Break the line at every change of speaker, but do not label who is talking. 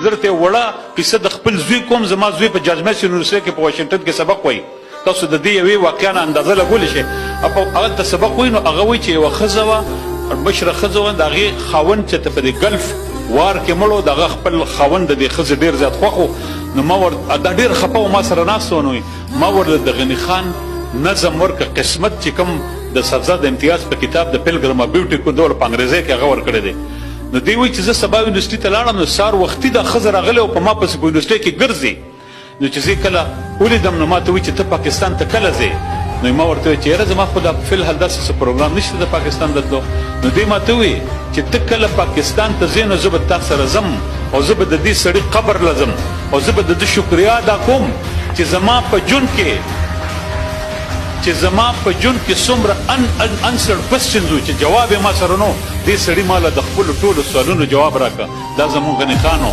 زه درته یو وړه کیسه د خپل زوی کوم. زما زوی په جورج میسن یونیورسټي کې په واشنګټن کې سبق وایي. تاسو د دې یوې واقعیا نه اندازه لګولی شئ. هغلته سبق وایي نو هغه وایي چې یوه ښځه وه، مشره ښځه وه، د هغې خاوند چې په دې ګلف وار کې مړ و، د هغه خپل خاوند د دې ښځې ډېر زیات خوښ و. نو ما دا ډېر خفه و، ما سره ناست و. نو ما ورله د غني خان نظم ورکه قسمت چې کوم د سبزه د امتیاز په کتاب د پیلګرم اف بیوټي کندول په انګریزي کې هغه ورکړی دی. نو دی وایي چې زه سبا یونیورسټي ته لاړم، نو سهار وختي دا ښځه راغلې او په ما پسې په یونیورسټۍ کې ګرځي. نو چې زه کله ولیدم نو ما ته وایي چې ته پاکستان ته کله ځې؟ نو ما ورته وایي چې یاره زما خو دا فی الحال داسې څه پروګرام نشته د پاکستان د تلو. نو دی ما ته وایي چې ته کله پاکستان ته ځې نو زه به تا سره ځم او زه به د دې سړي قبر له ځم او زه به د ده شکریا ادا کوم چې زما په ژوند کې څومره unanswered questions و چې جواب یې ما سره نو. دې سړي ما له د خپلو ټولو سوالونو جواب راکړه. دا زموږ غني خان و.